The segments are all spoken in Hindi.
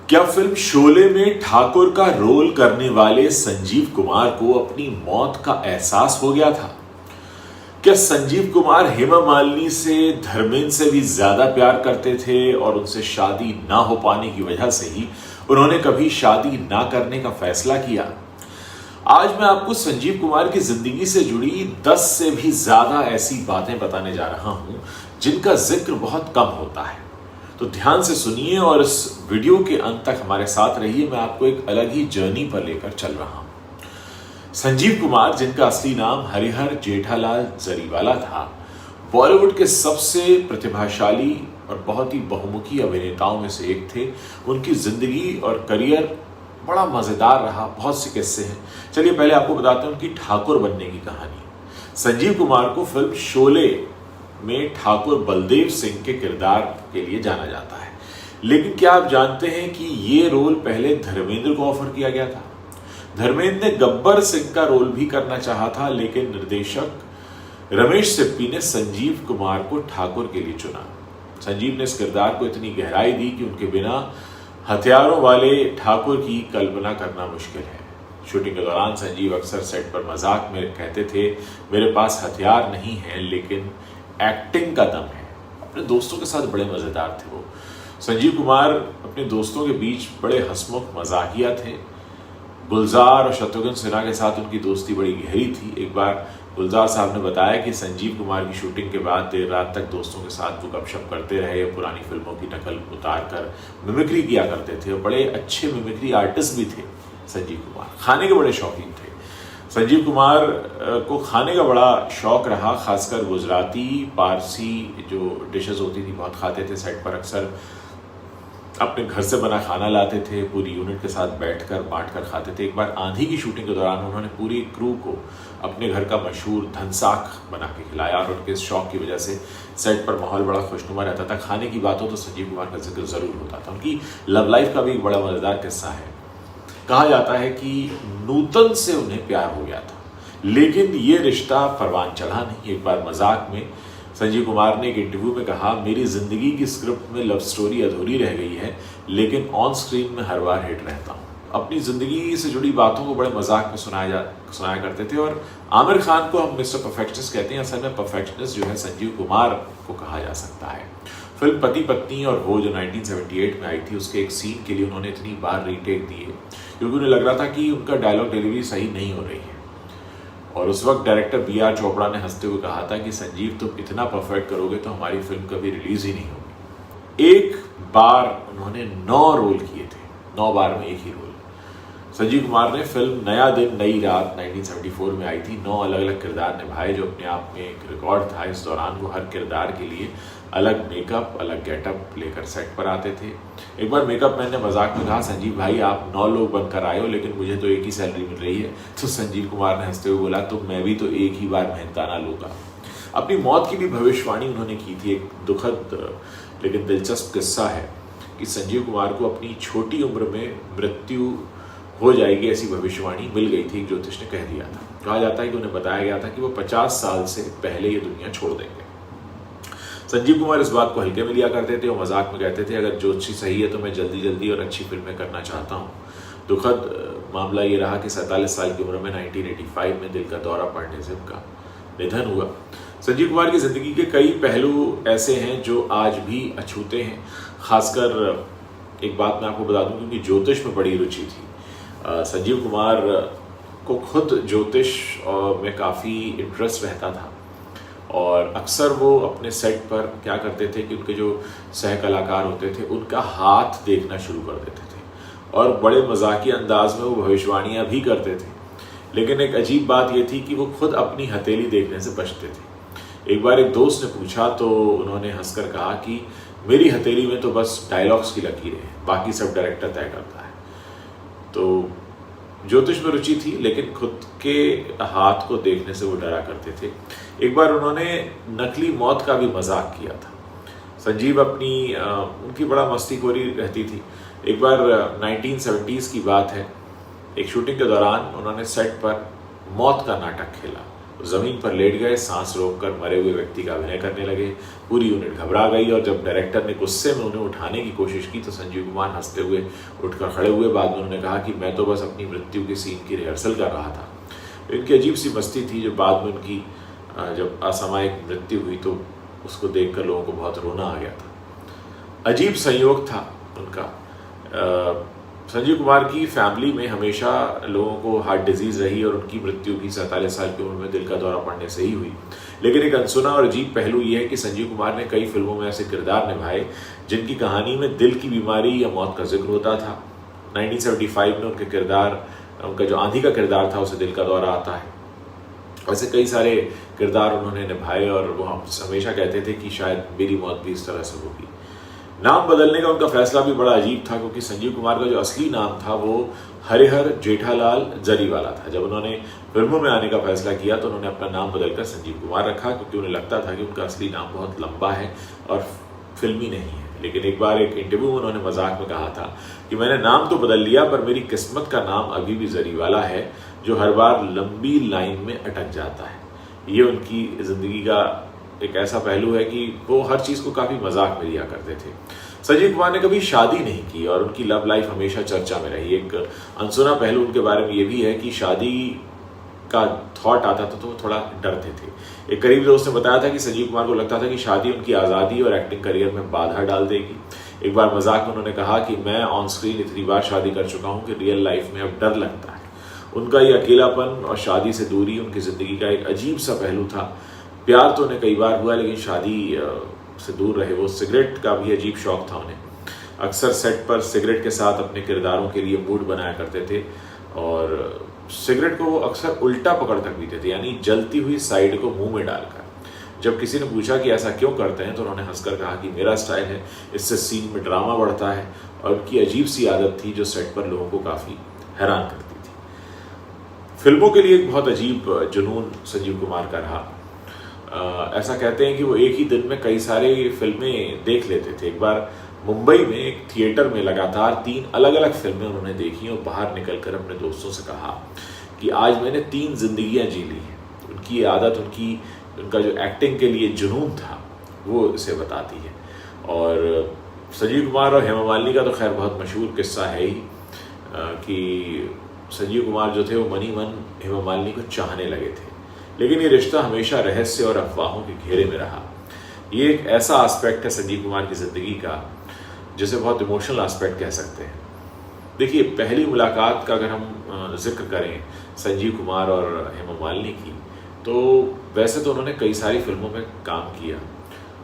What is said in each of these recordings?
क्या फिल्म शोले में ठाकुर का रोल करने वाले संजीव कुमार को अपनी मौत का एहसास हो गया था? क्या संजीव कुमार हेमा मालिनी से धर्मेंद्र से भी ज्यादा प्यार करते थे और उनसे शादी ना हो पाने की वजह से ही उन्होंने कभी शादी ना करने का फैसला किया? आज मैं आपको संजीव कुमार की जिंदगी से जुड़ी 10 से भी ज्यादा ऐसी बातें बताने जा रहा हूं जिनका जिक्र बहुत कम होता है। तो ध्यान से सुनिए और इस वीडियो के अंत तक हमारे साथ रहिए। मैं आपको एक अलग ही जर्नी पर लेकर चल रहा हूं। संजीव कुमार, जिनका असली नाम हरिहर जेठालाल जरीवाला था, बॉलीवुड के सबसे प्रतिभाशाली और बहुत ही बहुमुखी अभिनेताओं में से एक थे। उनकी जिंदगी और करियर बड़ा मजेदार रहा, बहुत से किस्से हैं। चलिए पहले आपको बताते हैं उनकी ठाकुर बनने की कहानी। संजीव कुमार को फिल्म शोले में ठाकुर बलदेव सिंह के किरदार के लिए जाना जाता है, लेकिन क्या आप जानते हैं कि ये रोल पहले धर्मेंद्र को ऑफर किया गया था? धर्मेंद्र ने गब्बर सिंह का रोल भी करना चाहा था, लेकिन निर्देशक रमेश सिप्पी ने संजीव कुमार को ठाकुर के लिए चुना। संजीव ने इस किरदार को इतनी गहराई दी कि उनके बिना हथियारों वाले ठाकुर की कल्पना करना मुश्किल है। शूटिंग के दौरान संजीव अक्सर सेट पर मजाक में कहते थे, मेरे पास हथियार नहीं है लेकिन एक्टिंग का दम है। अपने दोस्तों के साथ बड़े मजेदार थे वो। संजीव कुमार अपने दोस्तों के बीच बड़े हंसमुख मजाकिया थे। गुलजार और शत्रुघ्न सिन्हा के साथ उनकी दोस्ती बड़ी गहरी थी। एक बार गुलजार साहब ने बताया कि संजीव कुमार की शूटिंग के बाद देर रात तक दोस्तों के साथ वो गपशप करते रहे, पुरानी फिल्मों की नकल उतार कर मिमिक्री किया करते थे और बड़े अच्छे मिमिक्री आर्टिस्ट भी थे। संजीव कुमार खाने के बड़े शौकीन थे। संजीव कुमार को खाने का बड़ा शौक रहा, खासकर गुजराती पारसी जो डिशेस होती थी बहुत खाते थे। सेट पर अक्सर अपने घर से बना खाना लाते थे, पूरी यूनिट के साथ बैठकर बांट कर खाते थे। एक बार आंधी की शूटिंग के दौरान उन्होंने पूरी क्रू को अपने घर का मशहूर धनसाक बना के खिलाया और उनके इस शौक की वजह से सेट पर माहौल बड़ा खुशनुमा रहता था। खाने की बात हो तो संजीव कुमार का जिक्र जरूर होता था। उनकी लव लाइफ का भी एक बड़ा मजेदार किस्सा है। कहा जाता है कि नूतन से उन्हें प्यार हो गया था, लेकिन ये रिश्ता परवान चढ़ा नहीं। एक बार मजाक में संजीव कुमार ने एक इंटरव्यू में कहा, मेरी जिंदगी की स्क्रिप्ट में लव स्टोरी अधूरी रह गई है, लेकिन ऑन स्क्रीन में हर बार हिट रहता हूँ। अपनी जिंदगी से जुड़ी बातों को बड़े मजाक में सुनाया करते थे। और आमिर खान को हम मिस्टर परफेक्शनिस्ट कहते हैं। असल में परफेक्शनिस्ट जो है संजीव कुमार को कहा जा सकता है। फिल्म पति पत्नी और वो जो 1978 में आई थी, उसके एक सीन के लिए उन्होंने इतनी बार रीटेक दिए क्योंकि उन्हें लग रहा था कि उनका डायलॉग डिलीवरी सही नहीं हो रही है। और उस वक्त डायरेक्टर B.R. चोपड़ा ने हंसते हुए कहा था कि संजीव तुम इतना परफेक्ट करोगे तो हमारी फिल्म कभी रिलीज ही नहीं होगी। एक बार उन्होंने 9 रोल किए थे, 9 बार में एक ही रोल। संजीव कुमार ने फिल्म नया दिन नई रात 1974 में आई थी। 9 अलग अलग किरदार निभाए, जो अपने आप में एक रिकॉर्ड था। इस दौरान वो हर किरदार के लिए अलग मेकअप, अलग गेटअप लेकर सेट पर आते थे। एक बार मेकअप मैन ने मजाक में कहा, संजीव भाई आप 9 लोग बनकर आए हो, लेकिन मुझे तो एक ही सैलरी मिल रही है। तो संजीव कुमार ने हंसते हुए बोला, तो मैं भी तो एक ही बार मेहनताना लूंगा। अपनी मौत की भी भविष्यवाणी उन्होंने की थी। एक दुखद लेकिन दिलचस्प किस्सा है कि संजीव कुमार को अपनी छोटी उम्र में मृत्यु हो जाएगी ऐसी भविष्यवाणी मिल गई थी। एक ज्योतिष ने कह दिया था। कहा जाता है कि उन्हें बताया गया था कि वो 50 साल से पहले ये दुनिया छोड़ देंगे। संजीव कुमार इस बात को हल्के में लिया करते थे और मजाक में कहते थे, अगर ज्योतिषी सही है तो मैं जल्दी जल्दी और अच्छी फिल्में करना चाहता हूँ। दुखद मामला ये रहा कि 47 साल की उम्र में 1985 में दिल का दौरा पड़ने से उनका निधन हुआ। संजीव कुमार की जिंदगी के कई पहलू ऐसे हैं जो आज भी अछूते हैं। खासकर एक बात मैं आपको बता दूं, क्योंकि ज्योतिष में बड़ी रुचि थी। संजीव कुमार को खुद ज्योतिष में काफ़ी इंटरेस्ट रहता था और अक्सर वो अपने सेट पर क्या करते थे कि उनके जो सह कलाकार होते थे उनका हाथ देखना शुरू कर देते थे और बड़े मजाकिया अंदाज में वो भविष्यवाणियाँ भी करते थे। लेकिन एक अजीब बात ये थी कि वो खुद अपनी हथेली देखने से बचते थे। एक बार एक दोस्त ने पूछा तो उन्होंने हंसकर कहा कि मेरी हथेली में तो बस डायलॉग्स की लकीरें हैं, बाकी सब डायरेक्टर तय करता है। तो ज्योतिष में रुचि थी, लेकिन खुद के हाथ को देखने से वो डरा करते थे। एक बार उन्होंने नकली मौत का भी मजाक किया था। संजीव उनकी बड़ा मस्तीखोरी रहती थी। एक बार 1970s की बात है, एक शूटिंग के दौरान उन्होंने सेट पर मौत का नाटक खेला। ज़मीन पर लेट गए, सांस रोककर मरे हुए व्यक्ति का अभिनय करने लगे। पूरी यूनिट घबरा गई और जब डायरेक्टर ने गुस्से में उन्हें उठाने की कोशिश की तो संजीव कुमार हंसते हुए उठकर खड़े हुए। बाद में उन्होंने कहा कि मैं तो बस अपनी मृत्यु के सीन की रिहर्सल कर रहा था। इनकी अजीब सी मस्ती थी जो बाद में उनकी जब असामयिक मृत्यु हुई तो उसको देखकर लोगों को बहुत रोना आ गया था। अजीब संयोग था उनका। संजीव कुमार की फैमिली में हमेशा लोगों को हार्ट डिजीज़ रही और उनकी मृत्यु भी 47 साल की उम्र में दिल का दौरा पड़ने से ही हुई। लेकिन एक अनसुना और अजीब पहलू यह है कि संजीव कुमार ने कई फिल्मों में ऐसे किरदार निभाए जिनकी कहानी में दिल की बीमारी या मौत का जिक्र होता था। 1975 में उनका जो आंधी का किरदार था उसे दिल का दौरा आता है। ऐसे कई सारे किरदार उन्होंने निभाए और वो हमेशा कहते थे कि शायद मेरी मौत भी इस तरह से होगी। नाम बदलने का उनका फैसला भी बड़ा अजीब था क्योंकि संजीव कुमार का जो असली नाम था वो हरिहर जेठालाल जरीवाला था। जब उन्होंने फिल्मों में आने का फैसला किया तो उन्होंने अपना नाम बदलकर संजीव कुमार रखा क्योंकि उन्हें लगता था कि उनका असली नाम बहुत लंबा है और फिल्मी नहीं है। लेकिन एक बार एक इंटरव्यू में उन्होंने मजाक में कहा था कि मैंने नाम तो बदल लिया पर मेरी किस्मत का नाम अभी भी जरीवाला है जो हर बार लंबी लाइन में अटक जाता है। ये उनकी जिंदगी का एक ऐसा पहलू है कि वो हर चीज़ को काफ़ी मजाक में लिया करते थे। संजीव कुमार ने कभी शादी नहीं की और उनकी लव लाइफ हमेशा चर्चा में रही। एक अनसुना पहलू उनके बारे में ये भी है कि शादी का थॉट आता था तो वो थोड़ा डरते थे। एक करीबी दोस्त ने बताया था कि संजीव कुमार को लगता था कि शादी उनकी आज़ादी और एक्टिंग करियर में बाधा डाल देगी। एक बार मजाक में उन्होंने कहा कि मैं ऑन स्क्रीन इतनी बार शादी कर चुका हूँ कि रियल लाइफ में अब डर लगता है। उनका ये अकेलापन और शादी से दूरी उनकी ज़िंदगी का एक अजीब सा पहलू था। प्यार तो उन्हें कई बार हुआ लेकिन शादी से दूर रहे। वो सिगरेट का भी अजीब शौक था उन्हें। अक्सर सेट पर सिगरेट के साथ अपने किरदारों के लिए मूड बनाया करते थे और सिगरेट को वो अक्सर उल्टा पकड़ कर पीते थे, यानी जलती हुई साइड को मुंह में डालकर। जब किसी ने पूछा कि ऐसा क्यों करते हैं तो उन्होंने हंसकर कहा कि मेरा स्टाइल है, इससे सीन में ड्रामा बढ़ता है। और उनकी अजीब सी आदत थी जो सेट पर लोगों को काफ़ी हैरान करती थी। फिल्मों के लिए एक बहुत अजीब जुनून संजीव कुमार का रहा। ऐसा कहते हैं कि वो एक ही दिन में कई सारे फिल्में देख लेते थे। एक बार मुंबई में एक थिएटर में लगातार 3 अलग अलग फिल्में उन्होंने देखी और बाहर निकलकर अपने दोस्तों से कहा कि आज मैंने 3 जिंदगियां जी ली हैं। उनकी आदत, उनका जो एक्टिंग के लिए जुनून था वो इसे बताती है। और संजीव कुमार और हेमा मालिनी का तो खैर बहुत मशहूर किस्सा है ही कि संजीव कुमार जो थे वो मनी मन हेमा मालिनी को चाहने लगे थे, लेकिन ये रिश्ता हमेशा रहस्य और अफवाहों के घेरे में रहा। ये एक ऐसा एस्पेक्ट है संजीव कुमार की ज़िंदगी का जिसे बहुत इमोशनल एस्पेक्ट कह सकते हैं। देखिए, पहली मुलाकात का अगर हम जिक्र करें संजीव कुमार और हेमा मालिनी की, तो वैसे तो उन्होंने कई सारी फिल्मों में काम किया,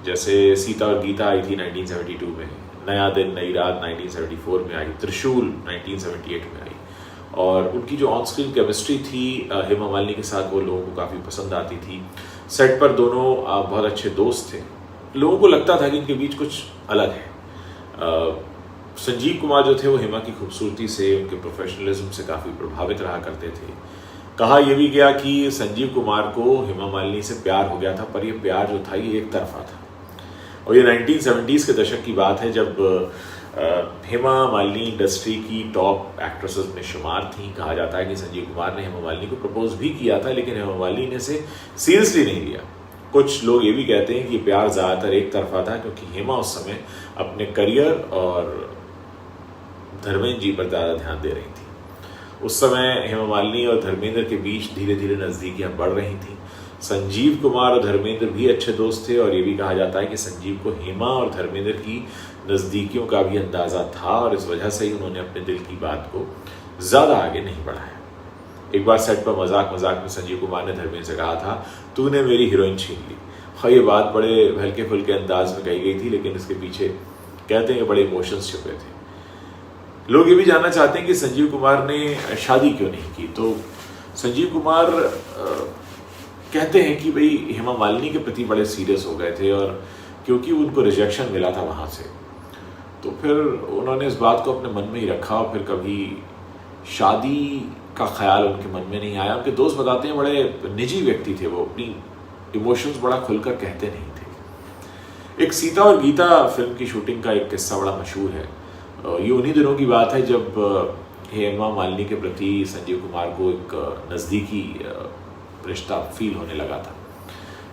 जैसे सीता और गीता आई थी 1972 में, नया दिन नई रात 1974 में आई, त्रिशूल 1978 में आई। और उनकी जो ऑन स्क्रीन केमिस्ट्री थी हेमा मालिनी के साथ वो लोगों को काफ़ी पसंद आती थी। सेट पर दोनों बहुत अच्छे दोस्त थे। लोगों को लगता था कि इनके बीच कुछ अलग है। संजीव कुमार जो थे वो हेमा की खूबसूरती से, उनके प्रोफेशनलिज्म से काफ़ी प्रभावित रहा करते थे। कहा यह भी गया कि संजीव कुमार को हेमा मालिनी से प्यार हो गया था, पर यह प्यार जो था ये एक तरफा था। और ये 1970s के दशक की बात है जब हेमा मालिनी इंडस्ट्री की टॉप एक्ट्रेसेस में शुमार थी। कहा जाता है कि संजीव कुमार ने हेमा मालिनी को प्रपोज भी किया था, लेकिन हेमा मालिनी ने इसे सीरियसली नहीं लिया। कुछ लोग ये भी कहते हैं कि प्यार ज़्यादातर एक तरफा था क्योंकि हेमा उस समय अपने करियर और धर्मेंद्र जी पर ज़्यादा ध्यान दे रही थी। उस समय हेमा मालिनी और धर्मेंद्र के बीच धीरे धीरे नज़दीकियाँ बढ़ रही थीं। संजीव कुमार और धर्मेंद्र भी अच्छे दोस्त थे और ये भी कहा जाता है कि संजीव को हेमा और धर्मेंद्र की नज़दीकियों का भी अंदाज़ा था और इस वजह से ही उन्होंने अपने दिल की बात को ज़्यादा आगे नहीं बढ़ाया। एक बार सेट पर मजाक में संजीव कुमार ने धर्मेंद्र से कहा था, तूने मेरी हीरोइन छीन ली। हाँ, ये बात बड़े हल्के फुल्के अंदाज में कही गई थी, लेकिन इसके पीछे कहते हैं बड़े इमोशंस छुपे थे। लोग ये भी जानना चाहते हैं कि संजीव कुमार ने शादी क्यों नहीं की। तो संजीव कुमार कहते हैं कि भाई हेमा मालिनी के प्रति बड़े सीरियस हो गए थे और क्योंकि उनको रिजेक्शन मिला था वहाँ से, तो फिर उन्होंने इस बात को अपने मन में ही रखा और फिर कभी शादी का ख्याल उनके मन में नहीं आया। उनके दोस्त बताते हैं बड़े निजी व्यक्ति थे वो, अपनी इमोशंस बड़ा खुलकर कहते नहीं थे। एक सीता और गीता फिल्म की शूटिंग का एक किस्सा बड़ा मशहूर है। ये उन्हीं दिनों की बात है जब हेमा मालिनी के प्रति संजीव कुमार को एक नज़दीकी रिश्ता फील होने लगा था।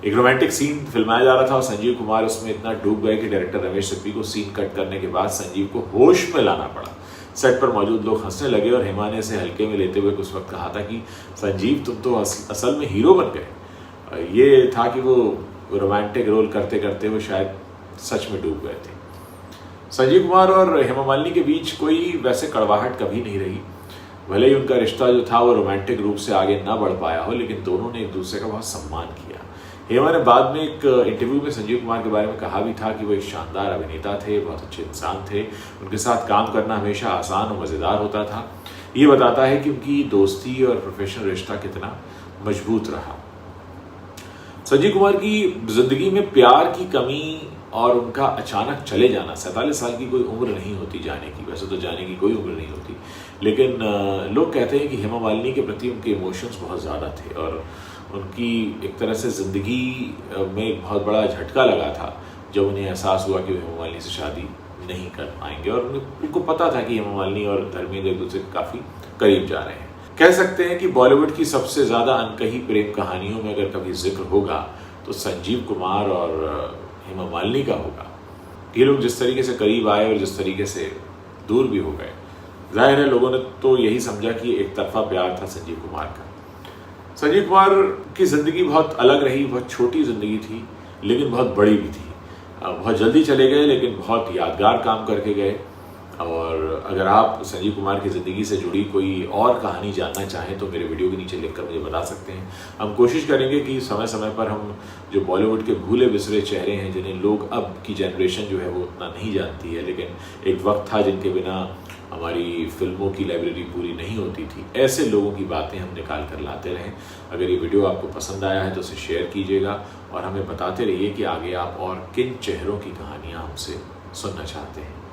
एक रोमांटिक सीन फिल्माया जा रहा था और संजीव कुमार उसमें इतना डूब गए कि डायरेक्टर रमेश सिप्पी को सीन कट करने के बाद संजीव को होश में लाना पड़ा। सेट पर मौजूद लोग हंसने लगे और हेमा ने इसे हल्के में लेते हुए उस वक्त कहा था कि संजीव तुम तो असल में हीरो बन गए। ये था कि वो रोमांटिक रोल करते करते वो शायद सच में डूब गए थे। संजीव कुमार और हेमा मालिनी के बीच कोई वैसे कड़वाहट कभी नहीं रही। भले ही उनका रिश्ता जो था वो रोमांटिक रूप से आगे ना बढ़ पाया हो, लेकिन दोनों ने एक दूसरे का बहुत सम्मान किया। हेमा ने बाद में एक इंटरव्यू में संजीव कुमार के बारे में कहा भी था कि वो एक शानदार अभिनेता थे, बहुत अच्छे इंसान थे, उनके साथ काम करना हमेशा आसान और मज़ेदार होता था। ये बताता है कि उनकी दोस्ती और प्रोफेशनल रिश्ता कितना मजबूत रहा। संजीव कुमार की जिंदगी में प्यार की कमी और उनका अचानक चले जाना, 47 साल की कोई उम्र नहीं होती जाने की, वैसे तो जाने की कोई उम्र नहीं होती, लेकिन लोग कहते हैं कि हेमा मालिनी के प्रति उनके इमोशंस बहुत ज़्यादा थे और उनकी एक तरह से ज़िंदगी में एक बहुत बड़ा झटका लगा था जब उन्हें एहसास हुआ कि वो हेमा मालिनी से शादी नहीं कर पाएंगे। और उनको पता था कि हेमा मालिनी और धर्मेंद्र एक दूसरे के काफ़ी करीब जा रहे हैं। कह सकते हैं कि बॉलीवुड की सबसे ज़्यादा अनकही प्रेम कहानियों में अगर कभी जिक्र होगा तो संजीव कुमार और हेमा मालिनी का होगा। ये लोग जिस तरीके से करीब आए और जिस तरीके से दूर भी हो गए, जाहिर है लोगों ने तो यही समझा कि एक तरफा प्यार था संजीव कुमार का। संजीव कुमार की ज़िंदगी बहुत अलग रही, बहुत छोटी ज़िंदगी थी लेकिन बहुत बड़ी भी थी। बहुत जल्दी चले गए लेकिन बहुत यादगार काम करके गए। और अगर आप संजीव कुमार की ज़िंदगी से जुड़ी कोई और कहानी जानना चाहें तो मेरे वीडियो के नीचे लिखकर मुझे बता सकते हैं। हम कोशिश करेंगे कि समय समय पर हम जो बॉलीवुड के भूले बिसरे चेहरे हैं, जिन्हें लोग अब की जनरेशन जो है वो उतना नहीं जानती है, लेकिन एक वक्त था जिनके बिना हमारी फिल्मों की लाइब्रेरी पूरी नहीं होती थी, ऐसे लोगों की बातें हम निकाल कर लाते रहें। अगर ये वीडियो आपको पसंद आया है तो उसे शेयर कीजिएगा और हमें बताते रहिए कि आगे आप और किन चेहरों की कहानियाँ हमसे सुनना चाहते हैं।